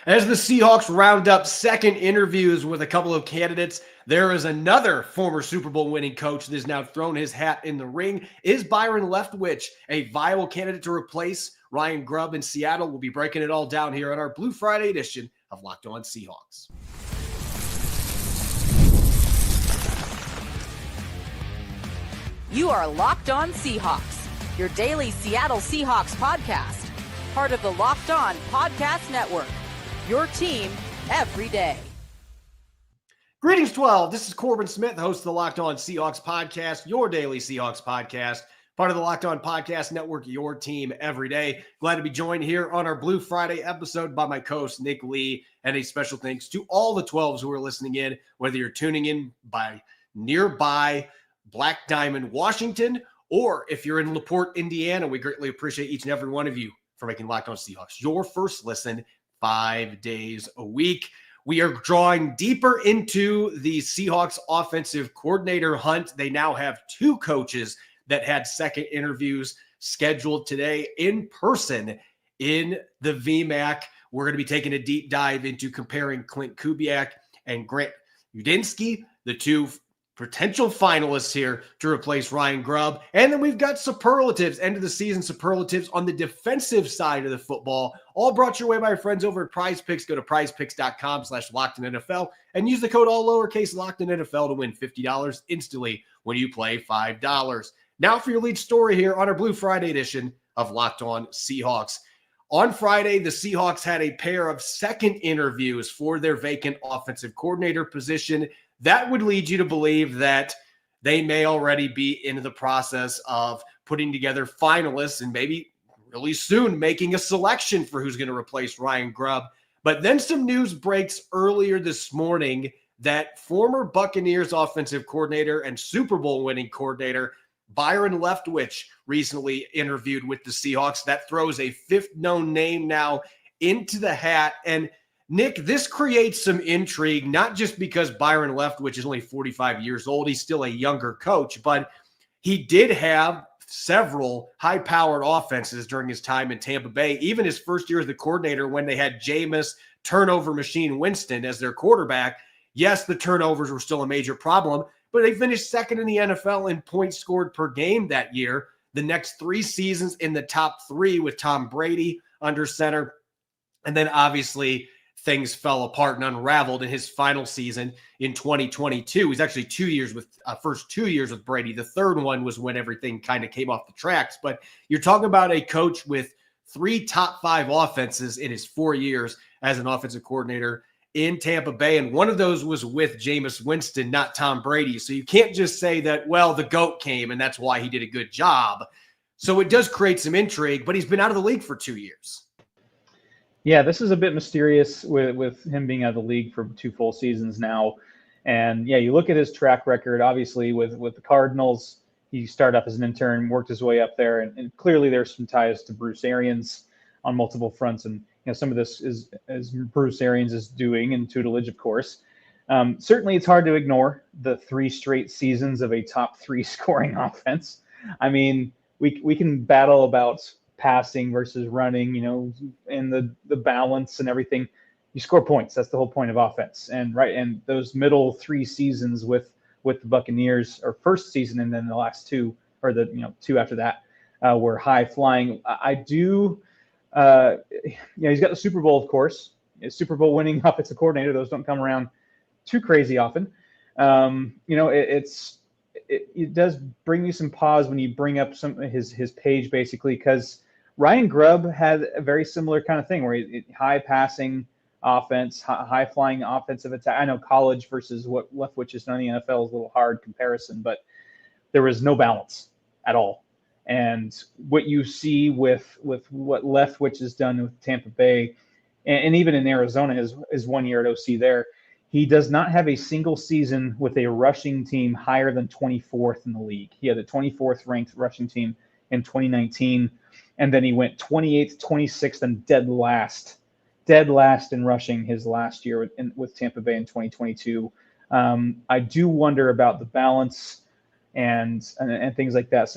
As the Seahawks round up second interviews with a couple of candidates, there is another former Super Bowl winning coach that has now thrown his hat in the ring. Is Byron Leftwich a viable candidate to replace Ryan Grubb in Seattle? We'll be breaking it all down here on our Blue Friday edition of Locked On Seahawks. You are Locked On Seahawks, your daily Seattle Seahawks podcast, part of the Locked On Podcast Network. Your team every day. Greetings, 12. This is Corbin Smith, host of the Locked On Seahawks podcast, your daily Seahawks podcast, part of the Locked On Podcast Network, your team every day. Glad to be joined here on our Blue Friday episode by my co-host, Nick Lee, and a special thanks to all the 12s who are listening in, whether you're tuning in by nearby Black Diamond, Washington, or if you're in LaPorte, Indiana. We greatly appreciate each and every one of you for making Locked On Seahawks your first listen 5 days a week. We are drawing deeper into the Seahawks offensive coordinator hunt. They now have two coaches that had second interviews scheduled today in person in the VMAC. We're going to be taking a deep dive into comparing Klint, Kubiak and Grant Udinski, the two potential finalists here to replace Ryan Grubb. And then we've got superlatives, end of the season superlatives on the defensive side of the football, all brought your way by our friends over at PrizePicks. Go to prizepicks.com/LockedInNFL and use the code all lowercase LockedInNFL to win $50 instantly when you play $5. Now for your lead story here on our Blue Friday edition of Locked On Seahawks. On Friday, the Seahawks had a pair of second interviews for their vacant offensive coordinator position. That would lead you to believe that they may already be into the process of putting together finalists and maybe really soon making a selection for who's going to replace Ryan Grubb. But then some news breaks earlier this morning that former Buccaneers offensive coordinator and Super Bowl winning coordinator Byron Leftwich recently interviewed with the Seahawks. That throws a fifth known name now into the hat. And Nick, this creates some intrigue, not just because Byron Leftwich is only 45 years old. He's still a younger coach, but he did have several high-powered offenses during his time in Tampa Bay, even his first year as the coordinator when they had Jameis turnover machine Winston as their quarterback. Yes, the turnovers were still a major problem, but they finished second in the NFL in points scored per game that year. The next 3 seasons in the top 3 with Tom Brady under center. And then obviously things fell apart and unraveled in his final season in 2022. He's actually 2 years with first 2 years with Brady. The third one was when everything kind of came off the tracks. But you're talking about a coach with 3 top 5 offenses in his 4 years as an offensive coordinator in Tampa Bay. And one of those was with Jameis Winston, not Tom Brady. So you can't just say that, well, the GOAT came and that's why he did a good job. So it does create some intrigue, but he's been out of the league for 2 years. Yeah, this is a bit mysterious with him being out of the league for 2 full seasons now. And yeah, you look at his track record, obviously with the Cardinals, he started off as an intern, worked his way up there. And clearly there's some ties to Bruce Arians on multiple fronts. And some of this is as Bruce Arians is doing in tutelage, of course. Certainly it's hard to ignore the 3 straight seasons of a top 3 scoring offense. I mean, we can battle about passing versus running, and the balance and everything. You score points. That's the whole point of offense. And those middle 3 seasons with the Buccaneers, or first season and then the last 2, or the 2 after that, were high flying. I do, he's got the Super Bowl, of course. A Super Bowl winning offensive coordinator. Those don't come around too crazy often. It does bring you some pause when you bring up some of his page, basically, because Ryan Grubb had a very similar kind of thing where high passing offense, high flying offensive attack. I know college versus what Leftwich has done in the NFL is a little hard comparison, but there was no balance at all. And what you see with what Leftwich has done with Tampa Bay, and even in Arizona, his 1 year at OC there, he does not have a single season with a rushing team higher than 24th in the league. He had a 24th ranked rushing team in 2019. And then he went 28th, 26th, and dead last in rushing his last year with Tampa Bay in 2022. I do wonder about the balance and things like that.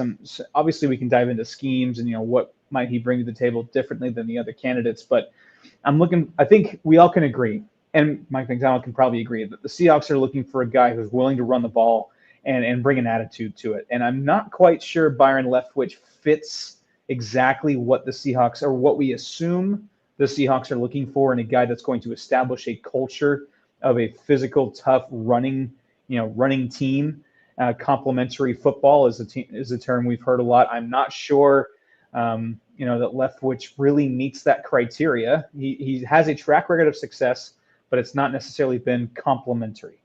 Obviously we can dive into schemes and what might he bring to the table differently than the other candidates, but I think we all can agree, and Mike Macdonald can probably agree, that the Seahawks are looking for a guy who's willing to run the ball and bring an attitude to it. And I'm not quite sure Byron Leftwich fits exactly what the Seahawks, or what we assume the Seahawks are looking for in a guy that's going to establish a culture of a physical, tough, running team. Complementary football is a term we've heard a lot. I'm not sure, that Leftwich really meets that criteria. He has a track record of success, but it's not necessarily been complementary.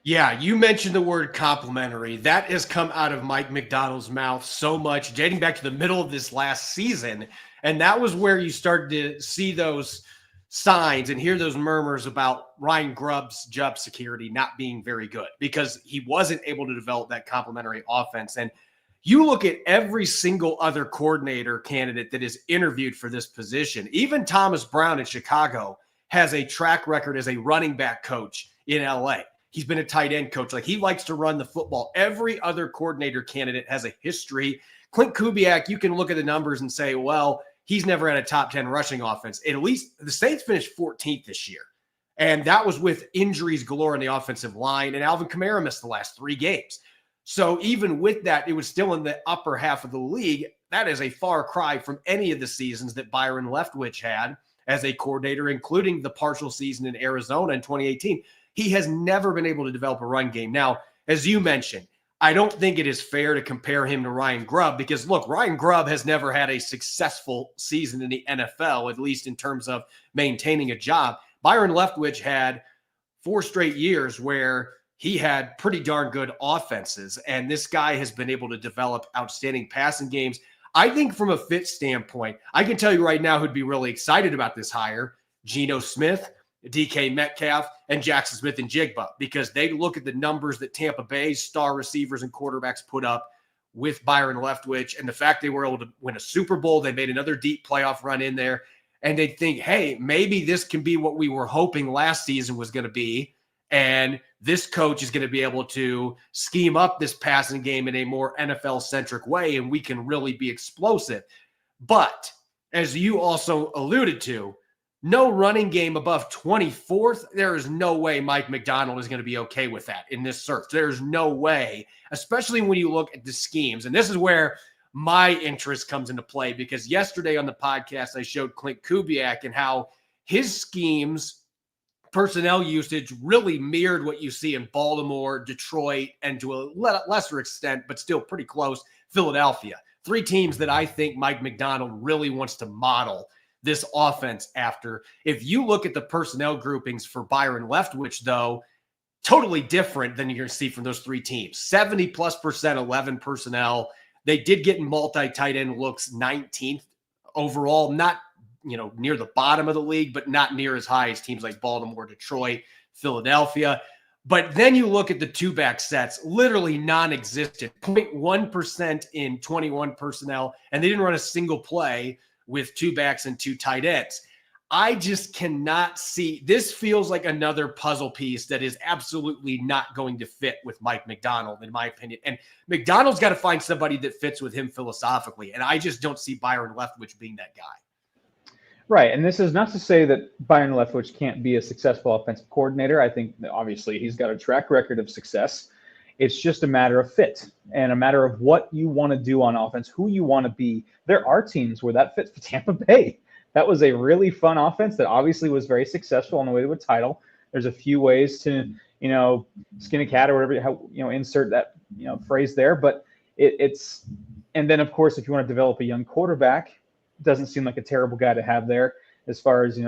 Yeah, you mentioned the word complimentary. That has come out of Mike Macdonald's mouth so much, dating back to the middle of this last season. And that was where you started to see those signs and hear those murmurs about Ryan Grubb's job security not being very good, because he wasn't able to develop that complimentary offense. And you look at every single other coordinator candidate that is interviewed for this position. Even Thomas Brown in Chicago has a track record as a running back coach in LA. He's been a tight end coach. Like, he likes to run the football. Every other coordinator candidate has a history. Klint Kubiak, you can look at the numbers and say, well, he's never had a top 10 rushing offense. At least the Saints finished 14th this year. And that was with injuries galore in the offensive line. And Alvin Kamara missed the last 3 games. So even with that, it was still in the upper half of the league. That is a far cry from any of the seasons that Byron Leftwich had as a coordinator, including the partial season in Arizona in 2018. He has never been able to develop a run game. Now, as you mentioned, I don't think it is fair to compare him to Ryan Grubb, because, look, Ryan Grubb has never had a successful season in the NFL, at least in terms of maintaining a job. Byron Leftwich had 4 straight years where he had pretty darn good offenses, and this guy has been able to develop outstanding passing games. I think from a fit standpoint, I can tell you right now who'd be really excited about this hire: Geno Smith, DK Metcalf, and Jackson Smith and Jigba, because they look at the numbers that Tampa Bay's star receivers and quarterbacks put up with Byron Leftwich, and the fact they were able to win a Super Bowl. They made another deep playoff run in there, and they think, hey, maybe this can be what we were hoping last season was going to be, and this coach is going to be able to scheme up this passing game in a more NFL-centric way, and we can really be explosive. But as you also alluded to, no running game above 24th. There is no way Mike Macdonald is going to be okay with that in this search. There's no way, especially when you look at the schemes. And this is where my interest comes into play, because yesterday on the podcast, I showed Klint Kubiak and how his schemes, personnel usage, really mirrored what you see in Baltimore, Detroit, and to a lesser extent, but still pretty close, Philadelphia. 3 teams that I think Mike Macdonald really wants to model this offense after. If you look at the personnel groupings for Byron Leftwich, though, totally different than you're going to see from those 3 teams. 70+% 11 personnel. They did get multi-tight end looks 19th overall, not near the bottom of the league, but not near as high as teams like Baltimore, Detroit, Philadelphia. But then you look at the 2-back sets, literally non-existent, 0.1% in 21 personnel, and they didn't run a single play with 2 backs and 2 tight ends. I just cannot see. This feels like another puzzle piece that is absolutely not going to fit with Mike Macdonald, in my opinion. And Macdonald's got to find somebody that fits with him philosophically. And I just don't see Byron Leftwich being that guy. Right. And this is not to say that Byron Leftwich can't be a successful offensive coordinator. I think that obviously he's got a track record of success. It's just a matter of fit and a matter of what you want to do on offense, who you want to be. There are teams where that fits for Tampa Bay. That was a really fun offense that obviously was very successful on the way to a title. There's a few ways to, skin a cat or whatever, insert that, phrase there. But it's, and then of course, if you want to develop a young quarterback, it doesn't seem like a terrible guy to have there as far as,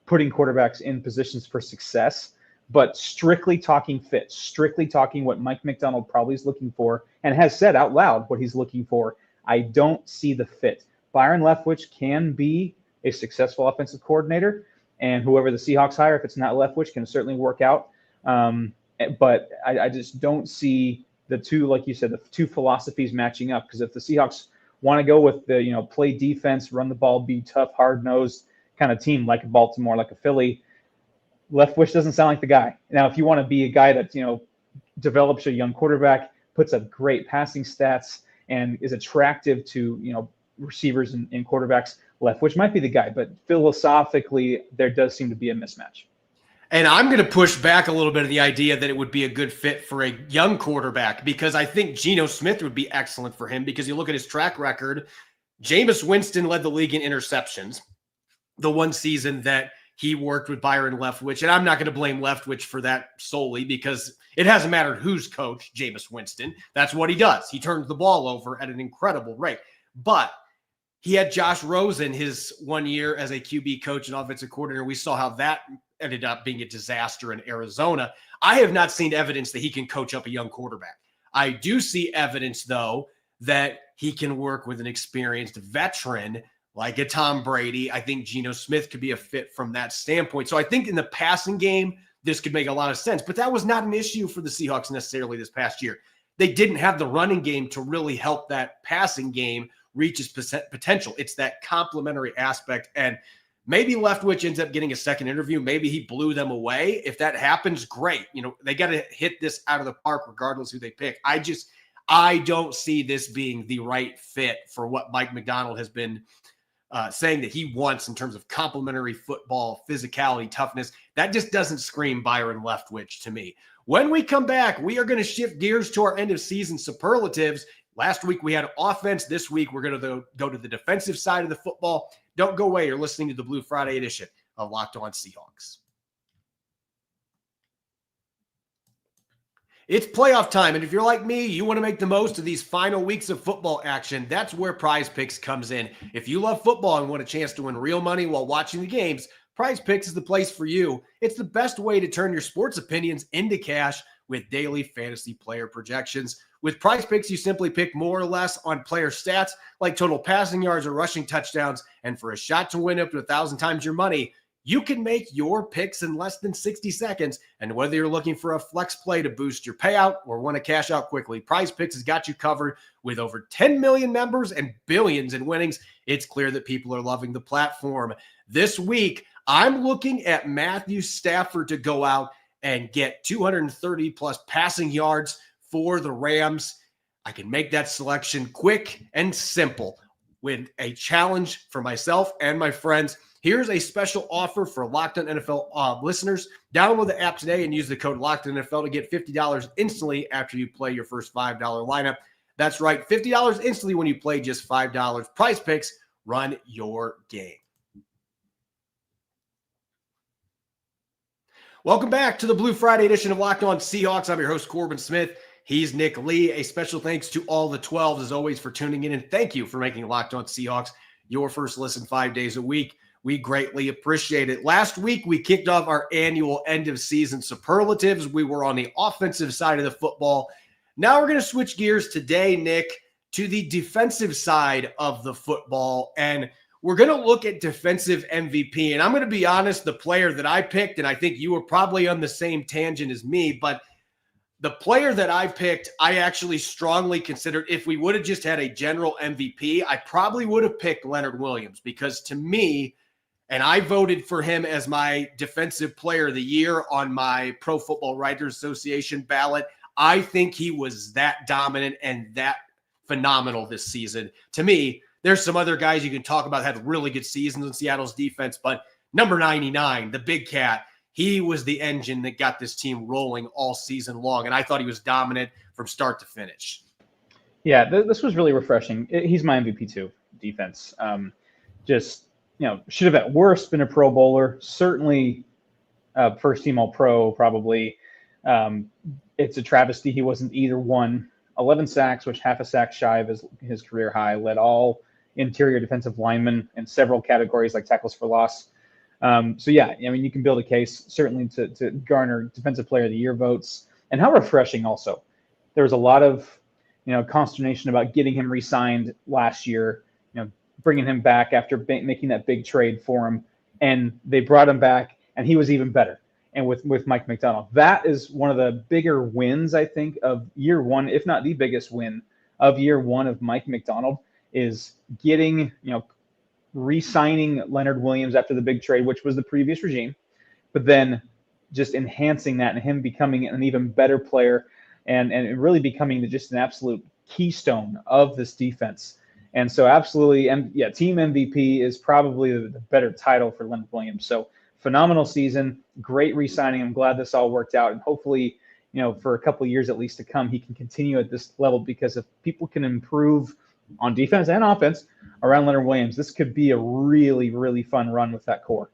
putting quarterbacks in positions for success. But strictly talking fit, strictly talking what Mike Macdonald probably is looking for and has said out loud what he's looking for, I don't see the fit. Byron Leftwich can be a successful offensive coordinator, and whoever the Seahawks hire, if it's not Leftwich, can certainly work out. But I just don't see the 2, like you said, the 2 philosophies matching up. Because if the Seahawks want to go with the, play defense, run the ball, be tough, hard-nosed kind of team like a Baltimore, like a Philly, Leftwich doesn't sound like the guy. Now, if you want to be a guy that, develops a young quarterback, puts up great passing stats, and is attractive to, receivers and quarterbacks, Leftwich might be the guy, but philosophically, there does seem to be a mismatch. And I'm going to push back a little bit of the idea that it would be a good fit for a young quarterback, because I think Geno Smith would be excellent for him, because you look at his track record. Jameis Winston led the league in interceptions the one season that he worked with Byron Leftwich. And I'm not going to blame Leftwich for that solely, because it hasn't mattered who's coach Jameis Winston. That's what he does. He turns the ball over at an incredible rate. But he had Josh Rosen his 1 year as a QB coach and offensive coordinator. We saw how that ended up being a disaster in Arizona. I have not seen evidence that he can coach up a young quarterback. I do see evidence, though, that he can work with an experienced veteran like a Tom Brady. I think Geno Smith could be a fit from that standpoint. So I think in the passing game, this could make a lot of sense. But that was not an issue for the Seahawks necessarily this past year. They didn't have the running game to really help that passing game reach its potential. It's that complementary aspect. And maybe Leftwich ends up getting a second interview. Maybe he blew them away. If that happens, great. They got to hit this out of the park regardless who they pick. I don't see this being the right fit for what Mike Macdonald has been saying that he wants in terms of complementary football, physicality, toughness. That just doesn't scream Byron Leftwich to me. When we come back, we are going to shift gears to our end of season superlatives. Last week we had offense. This week we're going to go to the defensive side of the football. Don't go away. You're listening to the Blue Friday edition of Locked On Seahawks. It's playoff time, and if you're like me, you want to make the most of these final weeks of football action. That's where PrizePicks comes in. If you love football and want a chance to win real money while watching the games, PrizePicks is the place for you. It's the best way to turn your sports opinions into cash with daily fantasy player projections. With PrizePicks, you simply pick more or less on player stats like total passing yards or rushing touchdowns, and for a shot to win up to 1,000 times your money, you can make your picks in less than 60 seconds. And whether you're looking for a flex play to boost your payout or want to cash out quickly, PrizePicks has got you covered. With over 10 million members and billions in winnings, it's clear that people are loving the platform. This week, I'm looking at Matthew Stafford to go out and get 230 plus passing yards for the Rams. I can make that selection quick and simple with a challenge for myself and my friends. Here's a special offer for Locked On NFL listeners. Download the app today and use the code LOCKEDONNFL to get $50 instantly after you play your first $5 lineup. That's right, $50 instantly when you play just $5. PrizePicks, run your game. Welcome back to the Blue Friday edition of Locked On Seahawks. I'm your host, Corbin Smith. He's Nick Lee. A special thanks to all the 12s, as always, for tuning in. And thank you for making Locked On Seahawks your first listen 5 days a week. We greatly appreciate it. Last week, we kicked off our annual end-of-season superlatives. We were on the offensive side of the football. Now we're going to switch gears today, Nick, to the defensive side of the football. And we're going to look at defensive MVP. And I'm going to be honest, the player that I picked, and I think you were probably on the same tangent as me, but the player that I picked, I actually strongly considered, if we would have just had a general MVP, I probably would have picked Leonard Williams, because to me, and I voted for him as my defensive player of the year on my Pro Football Writers Association ballot. I think he was that dominant and that phenomenal this season. To me, there's some other guys you can talk about that had really good seasons in Seattle's defense, but number 99, the big cat, he was the engine that got this team rolling all season long, and I thought he was dominant from start to finish. Yeah, this was really refreshing. He's my MVP too, defense. Should have at worst been a Pro Bowler, certainly first team All-Pro probably. It's a travesty he wasn't either one. 11 sacks, which half a sack shy of his career high, led all interior defensive linemen in several categories like tackles for loss. You can build a case certainly to garner Defensive Player of the Year votes. And how refreshing also. There was a lot of consternation about getting him re-signed last year, bringing him back after making that big trade for him, and they brought him back, and he was even better. And with Mike Macdonald, that is one of the bigger wins, I think, of year one, if not the biggest win of year one of Mike Macdonald, is getting, re-signing Leonard Williams after the big trade, which was the previous regime, but then just enhancing that and him becoming an even better player and really becoming just an absolute keystone of this defense. And so absolutely, and yeah, team MVP is probably the better title for Leonard Williams. So phenomenal season, great re-signing. I'm glad this all worked out, and hopefully, for a couple of years at least to come, he can continue at this level, because if people can improve on defense and offense around Leonard Williams, this could be a really, really fun run with that core.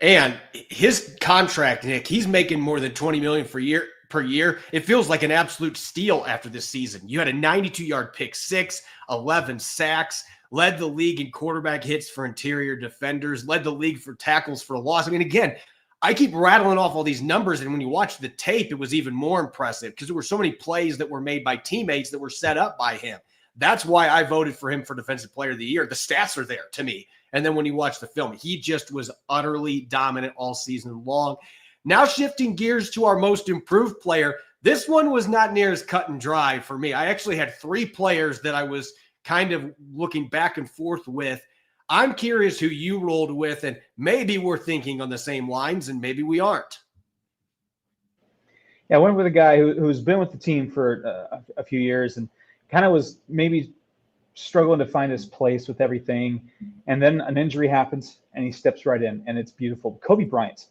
And his contract, Nick, he's making more than $20 million per year. It feels like an absolute steal after this season. You had a 92-yard pick six, 11 sacks, led the league in quarterback hits for interior defenders, led the league for tackles for loss. I mean, again, I keep rattling off all these numbers, and when you watch the tape, it was even more impressive because there were so many plays that were made by teammates that were set up by him. That's why I voted for him for Defensive Player of the Year. The stats are there to me. And then when you watch the film, he just was utterly dominant all season long. Now shifting gears to our most improved player. This one was not near as cut and dry for me. I actually had three players that I was kind of looking back and forth with. I'm curious who you rolled with, and maybe we're thinking on the same lines, and maybe we aren't. Yeah, I went with a guy who's been with the team for a few years and kind of was maybe struggling to find his place with everything. And then an injury happens, and he steps right in, and it's beautiful. Kobe Bryant.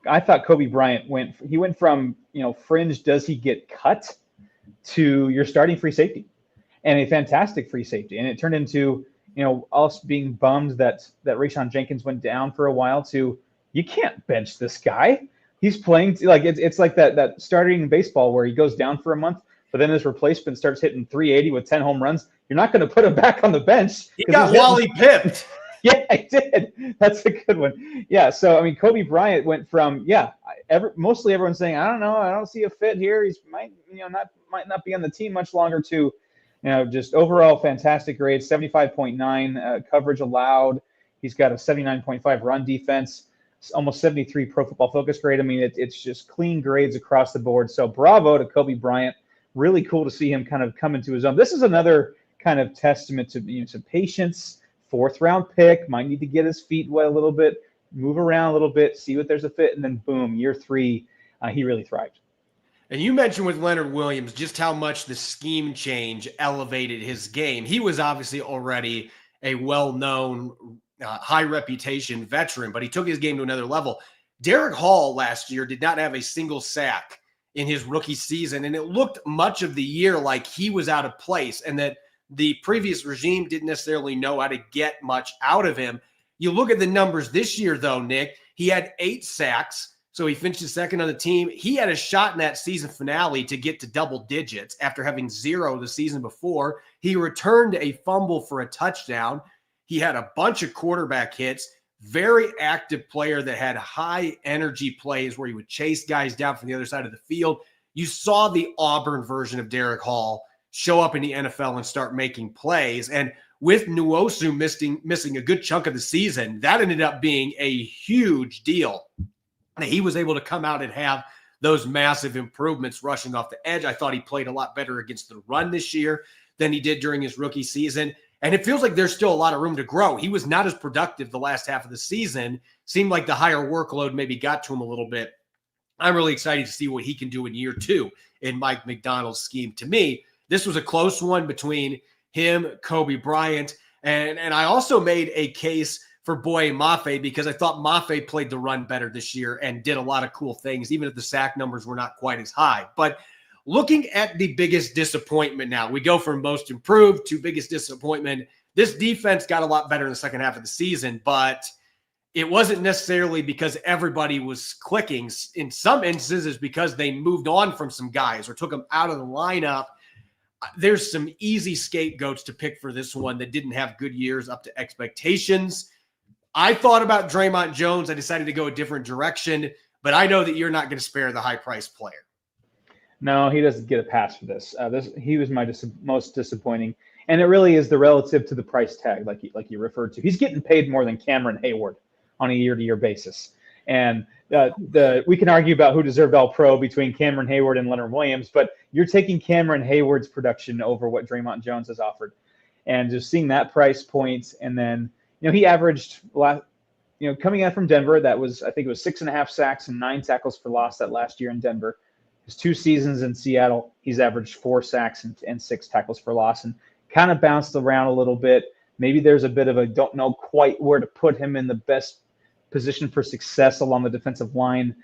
I thought Kobe Bryant went from, fringe, does he get cut, to your starting free safety, and a fantastic free safety. And it turned into, us being bummed that Rayshon Jenkins went down for a while, to you can't bench this guy. He's playing like it's like that starting in baseball where he goes down for a month, but then his replacement starts hitting 380 with 10 home runs. You're not going to put him back on the bench. He got Wally pipped. Yeah, I did. That's a good one. Yeah, so, Kobe Bryant went from, mostly everyone's saying, I don't know, I don't see a fit here. He's might not be on the team much longer, to, just overall fantastic grades, 75.9 coverage allowed. He's got a 79.5 run defense, almost 73 Pro Football Focus grade. It's just clean grades across the board. So bravo to Kobe Bryant. Really cool to see him kind of come into his own. This is another kind of testament to some patience. Fourth round pick, might need to get his feet wet a little bit, move around a little bit, see what there's a fit, and then boom, year three, he really thrived. And you mentioned with Leonard Williams just how much the scheme change elevated his game. He was obviously already a well-known, high reputation veteran, but he took his game to another level. Derek Hall last year did not have a single sack in his rookie season, and it looked much of the year like he was out of place and that the previous regime didn't necessarily know how to get much out of him. You look at the numbers this year, though, Nick, he had 8 sacks, so he finished second on the team. He had a shot in that season finale to get to double digits after having 0 the season before. He returned a fumble for a touchdown. He had a bunch of quarterback hits, very active player that had high energy plays where he would chase guys down from the other side of the field. You saw the Auburn version of Derek Hall show up in the NFL and start making plays. And with Nwosu missing a good chunk of the season, that ended up being a huge deal. And he was able to come out and have those massive improvements rushing off the edge. I thought he played a lot better against the run this year than he did during his rookie season. And it feels like there's still a lot of room to grow. He was not as productive the last half of the season. Seemed like the higher workload maybe got to him a little bit. I'm really excited to see what he can do in year 2 in Mike Macdonald's scheme. To me, this was a close one between him, Kobe Bryant, and I also made a case for Boye Mafe because I thought Mafe played the run better this year and did a lot of cool things, even if the sack numbers were not quite as high. But looking at the biggest disappointment now, we go from most improved to biggest disappointment. This defense got a lot better in the second half of the season, but it wasn't necessarily because everybody was clicking. In some instances, because they moved on from some guys or took them out of the lineup. There's some easy scapegoats to pick for this one that didn't have good years up to expectations. I thought about Draymond Jones. I decided to go a different direction, but I know that you're not going to spare the high-priced player. No, he doesn't get a pass for this. He was my most disappointing, and it really is the relative to the price tag, like you referred to. He's getting paid more than Cameron Hayward on a year-to-year basis, and we can argue about who deserved All-Pro between Cameron Hayward and Leonard Williams, but you're taking Cameron Hayward's production over what Draymond Jones has offered, and just seeing that price point, and then he averaged coming out from Denver, I think it was 6.5 sacks and 9 tackles for loss that last year in Denver. His 2 seasons in Seattle, he's averaged 4 sacks and 6 tackles for loss. And kind of bounced around a little bit. Maybe there's a bit of a don't know quite where to put him in the best position for success along the defensive line.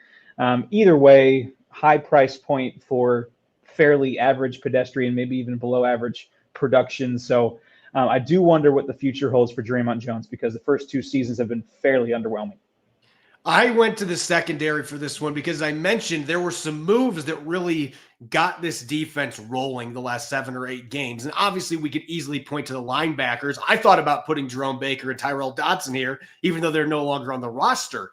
Either way, high price point for fairly average pedestrian, maybe even below average production. So I do wonder what the future holds for Draymond Jones, because the first 2 seasons have been fairly underwhelming. I went to the secondary for this one because I mentioned there were some moves that really got this defense rolling the last 7 or 8 games. And obviously we could easily point to the linebackers. I thought about putting Jerome Baker and Tyrell Dodson here, even though they're no longer on the roster.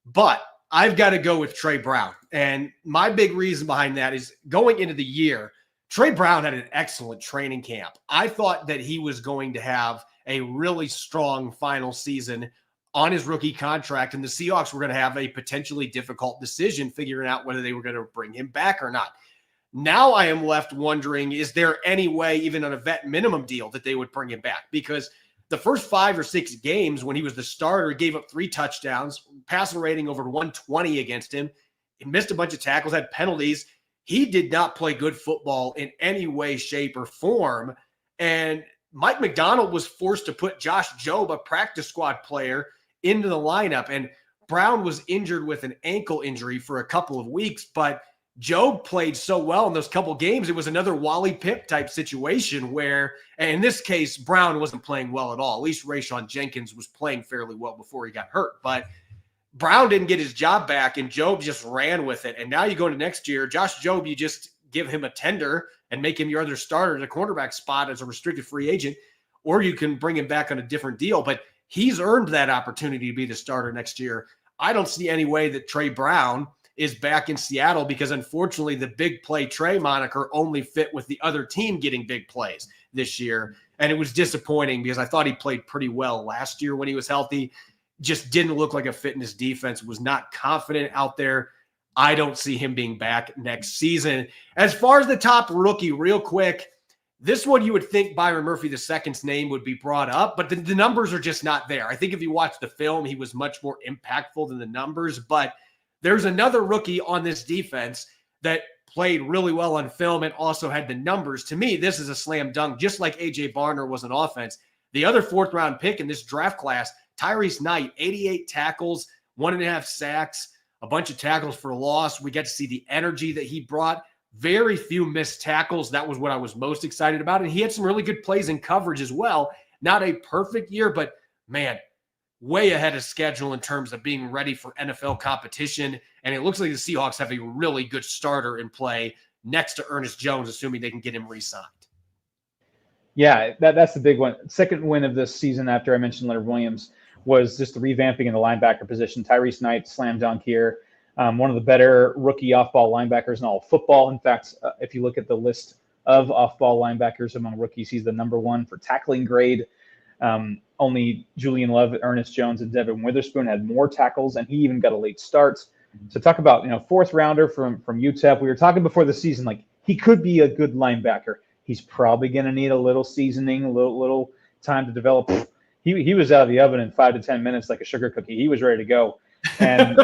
But I've got to go with Trey Brown. And my big reason behind that is going into the year, Trey Brown had an excellent training camp. I thought that he was going to have a really strong final season on his rookie contract, and the Seahawks were going to have a potentially difficult decision figuring out whether they were going to bring him back or not. Now I am left wondering, is there any way, even on a vet minimum deal, that they would bring him back? Because the first 5 or 6 games when he was the starter, he gave up 3 touchdowns, passer rating over 120 against him. He missed a bunch of tackles, had penalties. He did not play good football in any way, shape, or form. And Mike Macdonald was forced to put Josh Jobe, a practice squad player, into the lineup. And Brown was injured with an ankle injury for a couple of weeks, but Jobe played so well in those couple games. It was another Wally Pipp type situation where, and in this case, Brown wasn't playing well at all. At least Rayshon Jenkins was playing fairly well before he got hurt. But Brown didn't get his job back, and Jobe just ran with it. And now you go into next year, Josh Jobe, you just give him a tender and make him your other starter at a cornerback spot as a restricted free agent, or you can bring him back on a different deal. But he's earned that opportunity to be the starter next year. I don't see any way that Trey Brown is back in Seattle, because unfortunately the big play Trey moniker only fit with the other team getting big plays this year. And it was disappointing because I thought he played pretty well last year when he was healthy. Just didn't look like a fit in his defense, was not confident out there. I don't see him being back next season. As far as the top rookie, real quick, this one you would think Byron Murphy II's name would be brought up, but the numbers are just not there. I think if you watch the film, he was much more impactful than the numbers, but there's another rookie on this defense that played really well on film and also had the numbers. To me, this is a slam dunk, just like A.J. Barner was on offense. The other 4th-round pick in this draft class, Tyrese Knight, 88 tackles, 1.5 sacks, a bunch of tackles for loss. We get to see the energy that he brought. Very few missed tackles. That was what I was most excited about. And he had some really good plays in coverage as well. Not a perfect year, but man, way ahead of schedule in terms of being ready for NFL competition. And it looks like the Seahawks have a really good starter in play next to Ernest Jones, assuming they can get him re-signed. Yeah, that's the big one. Second win of this season after I mentioned Leonard Williams was just the revamping in the linebacker position. Tyrese Knight, slam dunk here. One of the better rookie off-ball linebackers in all of football. In fact, if you look at the list of off-ball linebackers among rookies, he's the number 1 for tackling grade. Only Julian Love, Ernest Jones, and Devin Witherspoon had more tackles, and he even got a late start. So talk about 4th rounder from UTEP. We were talking before the season, like he could be a good linebacker. He's probably going to need a little seasoning, a little time to develop. He was out of the oven in 5 to 10 minutes like a sugar cookie. He was ready to go, and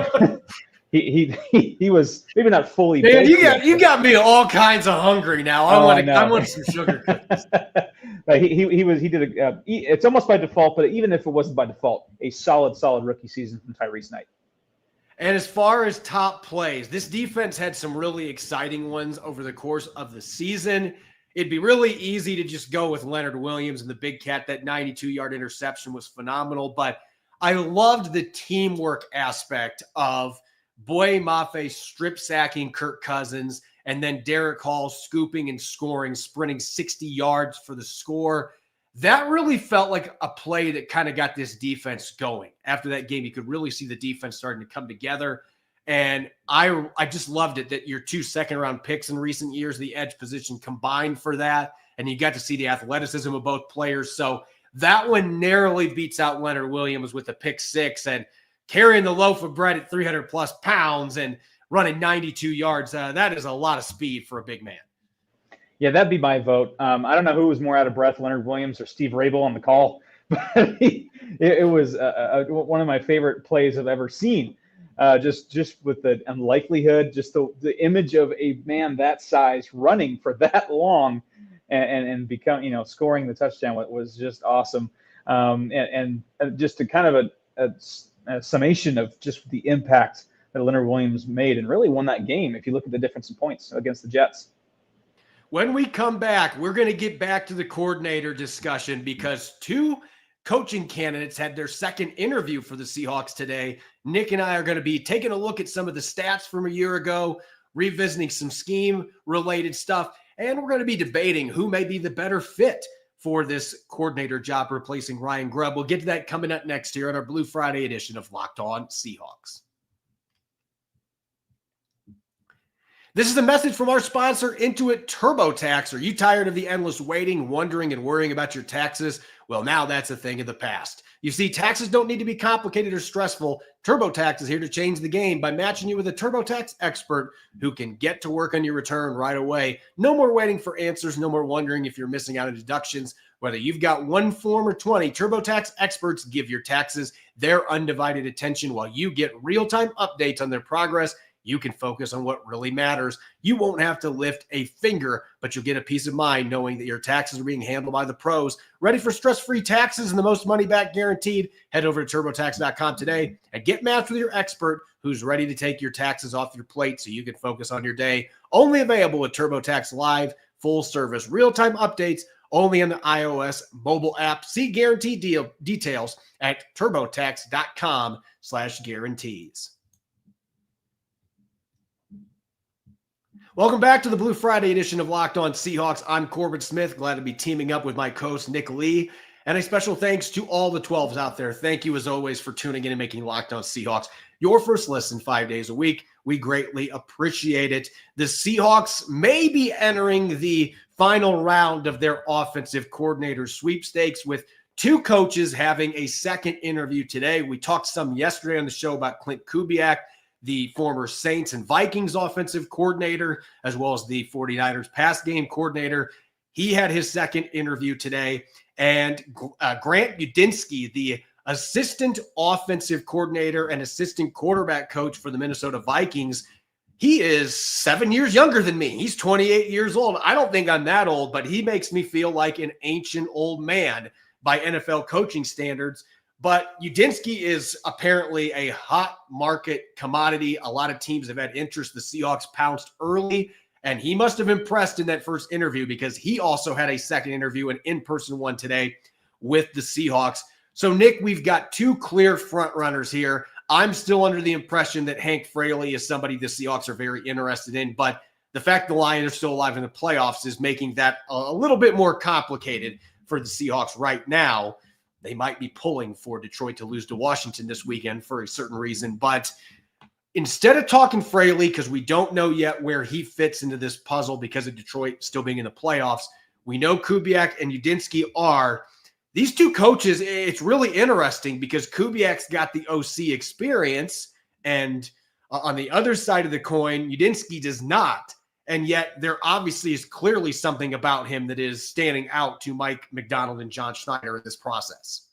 he was maybe not fully. Man, you got me all kinds of hungry now. I want some sugar cookies. He did it's almost by default, but even if it wasn't by default, a solid rookie season from Tyrese Knight. And as far as top plays, this defense had some really exciting ones over the course of the season. It'd be really easy to just go with Leonard Williams and the big cat. That 92-yard interception was phenomenal, but I loved the teamwork aspect of Boye Mafe strip sacking Kirk Cousins, and then Derek Hall scooping and scoring, sprinting 60 yards for the score. That really felt like a play that kind of got this defense going. After that game, you could really see the defense starting to come together. And I just loved it that your 2 second-round picks in recent years, the edge position combined for that, and you got to see the athleticism of both players. So that one narrowly beats out Leonard Williams with a pick 6 and carrying the loaf of bread at 300-plus pounds and running 92 yards. That is a lot of speed for a big man. Yeah, that'd be my vote. I don't know who was more out of breath, Leonard Williams or Steve Rabel on the call, but it was one of my favorite plays I've ever seen. Just with the unlikelihood, just the image of a man that size running for that long and become, scoring the touchdown was just awesome. And just a kind of a summation of just the impact that Leonard Williams made and really won that game. If you look at the difference in points against the Jets. When we come back, we're going to get back to the coordinator discussion because two coaching candidates had their second interview for the Seahawks today. Nick and I are going to be taking a look at some of the stats from a year ago, revisiting some scheme-related stuff, and we're going to be debating who may be the better fit for this coordinator job replacing Ryan Grubb. We'll get to that coming up next here on our Blue Friday edition of Locked On Seahawks. This is a message from our sponsor, Intuit TurboTax. Are you tired of the endless waiting, wondering, and worrying about your taxes? Well, now that's a thing of the past. You see, taxes don't need to be complicated or stressful. TurboTax is here to change the game by matching you with a TurboTax expert who can get to work on your return right away. No more waiting for answers. No more wondering if you're missing out on deductions. Whether you've got one form or 20, TurboTax experts give your taxes their undivided attention while you get real-time updates on their progress. You can focus on what really matters. You won't have to lift a finger, but you'll get a peace of mind knowing that your taxes are being handled by the pros. Ready for stress-free taxes and the most money back guaranteed? Head over to TurboTax.com today and get matched with your expert who's ready to take your taxes off your plate so you can focus on your day. Only available with TurboTax Live, full service, real-time updates, only on the iOS mobile app. See guarantee details at TurboTax.com/guarantees. Welcome back to the Blue Friday edition of Locked On Seahawks. I'm Corbin Smith. Glad to be teaming up with my co-host Nick Lee. And a special thanks to all the 12s out there. Thank you, as always, for tuning in and making Locked On Seahawks your first listen 5 days a week. We greatly appreciate it. The Seahawks may be entering the final round of their offensive coordinator sweepstakes with two coaches having a second interview today. We talked some yesterday on the show about Klint Kubiak, the former Saints and Vikings offensive coordinator, as well as the 49ers pass game coordinator. He had his second interview today. And Grant Udinski, the assistant offensive coordinator and assistant quarterback coach for the Minnesota Vikings, he is 7 years younger than me. He's 28 years old. I don't think I'm that old, but he makes me feel like an ancient old man by NFL coaching standards. But Udinski is apparently a hot market commodity. A lot of teams have had interest. The Seahawks pounced early, and he must have impressed in that first interview because he also had a second interview, an in-person one today with the Seahawks. So, Nick, we've got two clear front runners here. I'm still under the impression that Hank Fraley is somebody the Seahawks are very interested in, but the fact the Lions are still alive in the playoffs is making that a little bit more complicated for the Seahawks right now. They might be pulling for Detroit to lose to Washington this weekend for a certain reason. But instead of talking Fraley, because we don't know yet where he fits into this puzzle because of Detroit still being in the playoffs, we know Kubiak and Udinski are. These two coaches, it's really interesting because Kubiak's got the OC experience, and on the other side of the coin, Udinski does not. And yet there obviously is clearly something about him that is standing out to Mike Macdonald and John Schneider in this process.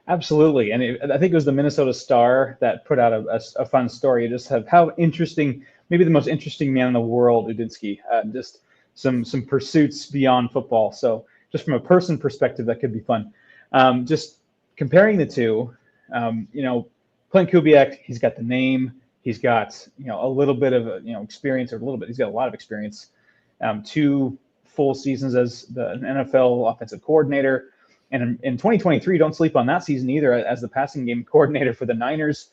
Absolutely. And I think it was the Minnesota Star that put out a fun story just of how interesting, maybe the most interesting man in the world, Udinski, just some pursuits beyond football. So just from a person perspective, that could be fun. Just comparing the two, Klint Kubiak, he's got the name. He's got, a little bit of, experience, or a little bit. He's got a lot of experience. 2 full seasons as an NFL offensive coordinator. And in 2023, don't sleep on that season either as the passing game coordinator for the Niners.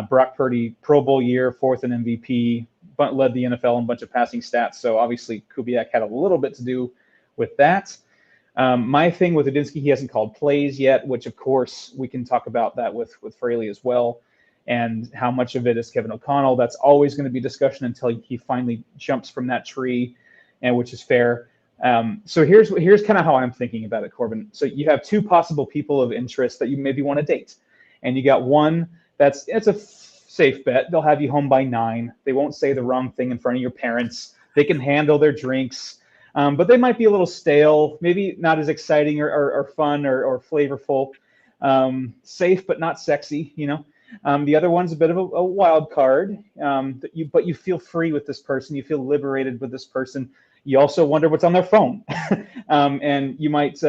Brock Purdy, Pro Bowl year, 4th in MVP, but led the NFL in a bunch of passing stats. So obviously Kubiak had a little bit to do with that. My thing with Udinski, he hasn't called plays yet, which of course we can talk about that with Fraley as well. And how much of it is Kevin O'Connell. That's always going to be discussion until he finally jumps from that tree, and which is fair. So here's kind of how I'm thinking about it, Corbin. So you have 2 possible people of interest that you maybe want to date. And you got one it's a safe bet. They'll have you home by 9. They won't say the wrong thing in front of your parents. They can handle their drinks. But they might be a little stale, maybe not as exciting or fun or flavorful. Safe but not sexy, The other one's a bit of a wild card, but you feel free with this person. You feel liberated with this person. You also wonder what's on their phone. And you might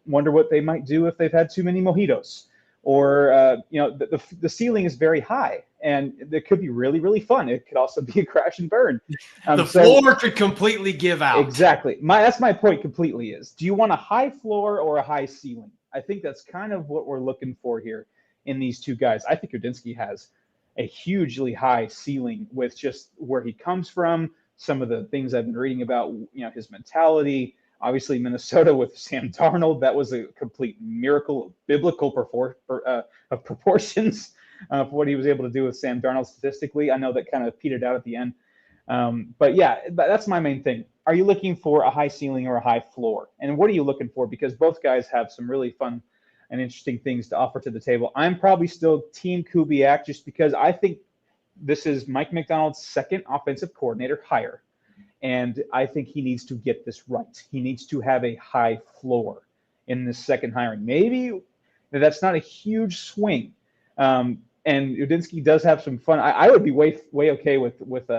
wonder what they might do if they've had too many mojitos. Or, the ceiling is very high, and it could be really, really fun. It could also be a crash and burn. The floor could completely give out. Exactly. That's my point completely is, do you want a high floor or a high ceiling? I think that's kind of what we're looking for here in these two guys. I think Udinski has a hugely high ceiling with just where he comes from, some of the things I've been reading about, his mentality. Obviously, Minnesota with Sam Darnold, that was a complete miracle of biblical proportions for what he was able to do with Sam Darnold statistically. I know that kind of petered out at the end. But yeah, that's my main thing. Are you looking for a high ceiling or a high floor? And what are you looking for? Because both guys have some really fun and interesting things to offer to the table. I'm probably still Team Kubiak just because I think this is Mike Macdonald's second offensive coordinator hire. And I think he needs to get this right. He needs to have a high floor in this second hiring. Maybe that's not a huge swing. And Udinski does have some fun. I would be way okay with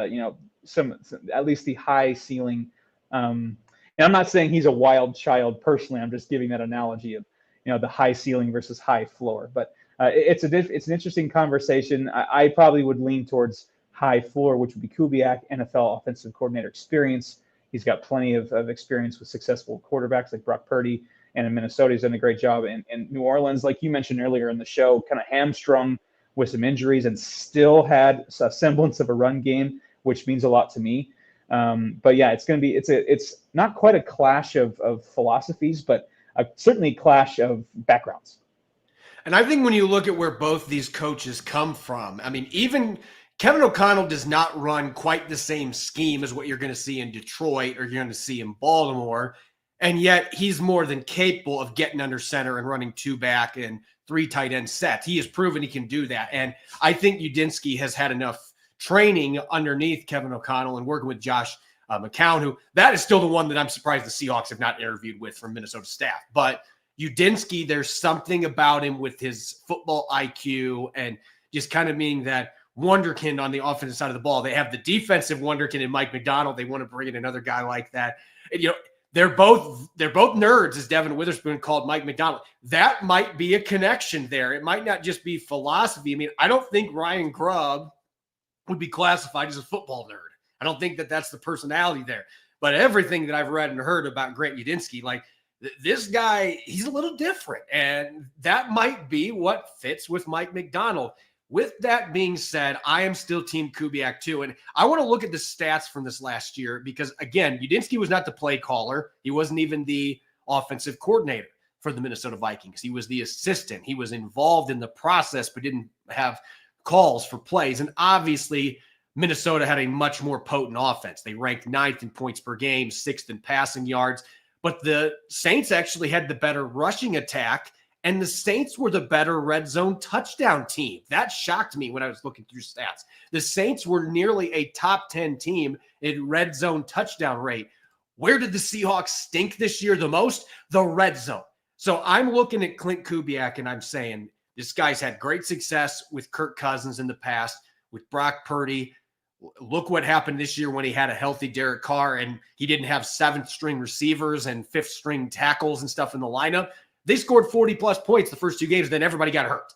some at least the high ceiling. And I'm not saying he's a wild child personally. I'm just giving that analogy of the high ceiling versus high floor. But it's an interesting conversation. I probably would lean towards high floor, which would be Kubiak, NFL offensive coordinator experience. He's got plenty of experience with successful quarterbacks like Brock Purdy, and in Minnesota, he's done a great job. And New Orleans, like you mentioned earlier in the show, kind of hamstrung with some injuries and still had a semblance of a run game, which means a lot to me. But yeah, it's not quite a clash of philosophies, but certainly a clash of backgrounds. And I think when you look at where both these coaches come from, I mean, even Kevin O'Connell does not run quite the same scheme as what you're going to see in Detroit or you're going to see in Baltimore. And yet he's more than capable of getting under center and running 2 back and 3 tight end sets. He has proven he can do that. And I think Udinski has had enough training underneath Kevin O'Connell and working with Josh McCown, who that is still the one that I'm surprised the Seahawks have not interviewed with from Minnesota staff. But Udinski, there's something about him with his football IQ and just kind of being that wonderkind on the offensive side of the ball. They have the defensive wonderkind in Mike Macdonald. They want to bring in another guy like that. And, they're both nerds, as Devin Witherspoon called Mike Macdonald. That might be a connection there. It might not just be philosophy. I mean, I don't think Ryan Grubb would be classified as a football nerd. I don't think that that's the personality there. But everything that I've read and heard about Grant Udinski, like this guy, he's a little different. And that might be what fits with Mike Macdonald. With that being said, I am still Team Kubiak too. And I want to look at the stats from this last year because, again, Udinski was not the play caller. He wasn't even the offensive coordinator for the Minnesota Vikings. He was the assistant. He was involved in the process but didn't have calls for plays. And obviously, Minnesota had a much more potent offense. They ranked 9th in points per game, 6th in passing yards. But the Saints actually had the better rushing attack, and the Saints were the better red zone touchdown team. That shocked me when I was looking through stats. The Saints were nearly a top 10 team in red zone touchdown rate. Where did the Seahawks stink this year the most? The red zone. So I'm looking at Klint Kubiak, and I'm saying this guy's had great success with Kirk Cousins in the past, with Brock Purdy. Look what happened this year when he had a healthy Derek Carr and he didn't have 7th-string receivers and 5th-string tackles and stuff in the lineup. They scored 40-plus points the first 2 games, then everybody got hurt.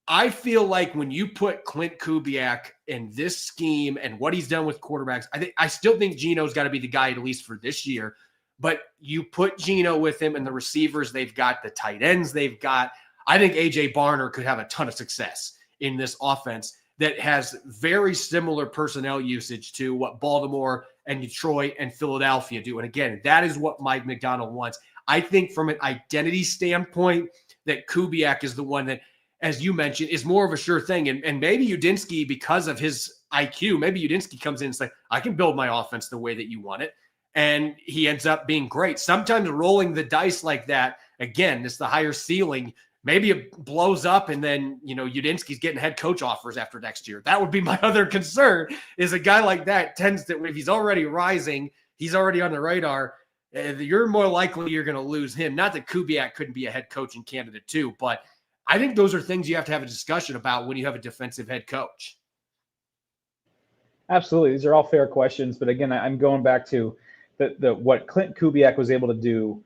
I feel like when you put Klint Kubiak in this scheme and what he's done with quarterbacks, I still think Geno's got to be the guy at least for this year. But you put Geno with him and the receivers they've got, the tight ends they've got. I think A.J. Barner could have a ton of success in this offense that has very similar personnel usage to what Baltimore and Detroit and Philadelphia do. And again, that is what Mike Macdonald wants. I think from an identity standpoint that Kubiak is the one that, as you mentioned, is more of a sure thing. And maybe Udinski, because of his IQ, maybe Udinski comes in and says, I can build my offense the way that you want it. And he ends up being great. Sometimes rolling the dice like that, again, it's the higher ceiling. Maybe it blows up and then, Udinski's getting head coach offers after next year. That would be my other concern is a guy like that tends to, if he's already rising, he's already on the radar, you're more likely you're going to lose him. Not that Kubiak couldn't be a head coaching candidate too, but I think those are things you have to have a discussion about when you have a defensive head coach. Absolutely. These are all fair questions. But again, I'm going back to what Klint Kubiak was able to do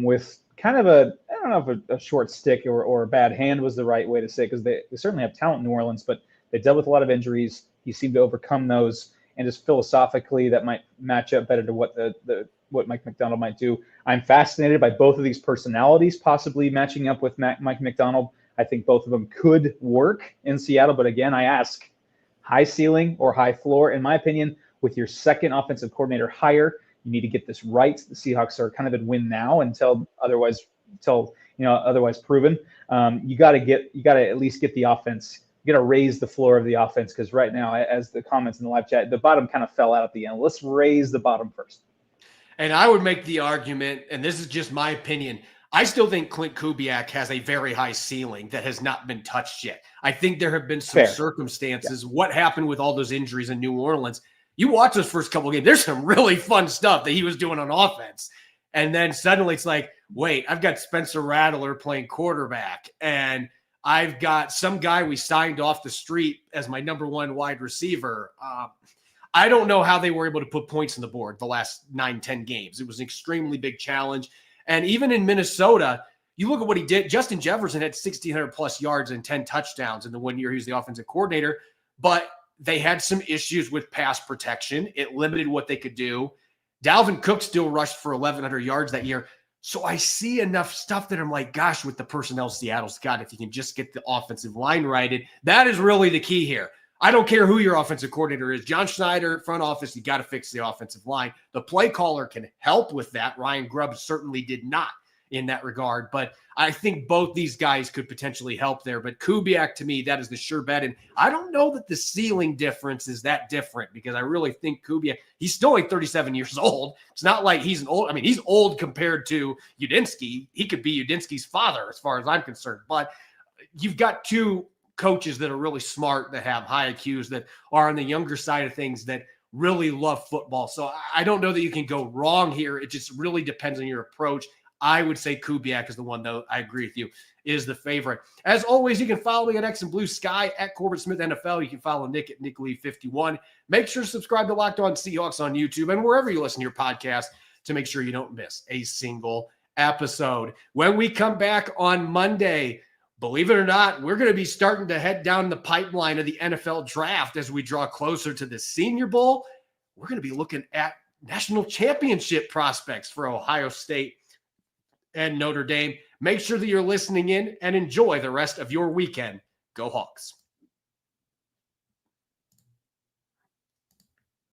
with kind of I don't know if a short stick or a bad hand was the right way to say, because they certainly have talent in New Orleans, but they dealt with a lot of injuries. He seemed to overcome those, and just philosophically that might match up better to what Mike Macdonald might do. I'm fascinated by both of these personalities possibly matching up with Mike Macdonald. I think both of them could work in Seattle, but again, I ask, high ceiling or high floor? In my opinion, with your second offensive coordinator hire, you need to get this right. The Seahawks are kind of in win now until otherwise proven. You got to at least get the offense. You got to raise the floor of the offense, because right now, as the comments in the live chat, the bottom kind of fell out at the end. Let's raise the bottom first. And I would make the argument, and this is just my opinion, I still think Klint Kubiak has a very high ceiling that has not been touched yet. I think there have been some circumstances. Yeah. What happened with all those injuries in New Orleans? You watch those first couple of games, there's some really fun stuff that he was doing on offense. And then suddenly it's like, wait, I've got Spencer Rattler playing quarterback, and I've got some guy we signed off the street as my number one wide receiver. I don't know how they were able to put points on the board the last 9-10 games. It was an extremely big challenge. And even in Minnesota, you look at what he did. Justin Jefferson had 1,600 plus yards and 10 touchdowns in the 1 year he was the offensive coordinator, but they had some issues with pass protection. It limited what they could do. Dalvin Cook still rushed for 1,100 yards that year. So I see enough stuff that I'm like, gosh, with the personnel Seattle's got, if you can just get the offensive line righted, that is really the key here. I don't care who your offensive coordinator is. John Schneider, front office, you got to fix the offensive line. The play caller can help with that. Ryan Grubb certainly did not in that regard. But I think both these guys could potentially help there. But Kubiak, to me, that is the sure bet. And I don't know that the ceiling difference is that different, because I really think Kubiak, he's still like 37 years old. It's not like he's he's old compared to Udinski. He could be Udinski's father as far as I'm concerned. But you've got two coaches that are really smart, that have high IQs, that are on the younger side of things, that really love football. So I don't know that you can go wrong here. It just really depends on your approach. I would say Kubiak is the one, though. I agree with you, is the favorite. As always, you can follow me on X and Blue Sky at Corbin Smith NFL. You can follow Nick at NickLee51. Make sure to subscribe to Locked On Seahawks on YouTube and wherever you listen to your podcast to make sure you don't miss a single episode. When we come back on Monday, believe it or not, we're going to be starting to head down the pipeline of the NFL draft as we draw closer to the Senior Bowl. We're going to be looking at national championship prospects for Ohio State and Notre Dame. Make sure that you're listening in and enjoy the rest of your weekend. Go Hawks.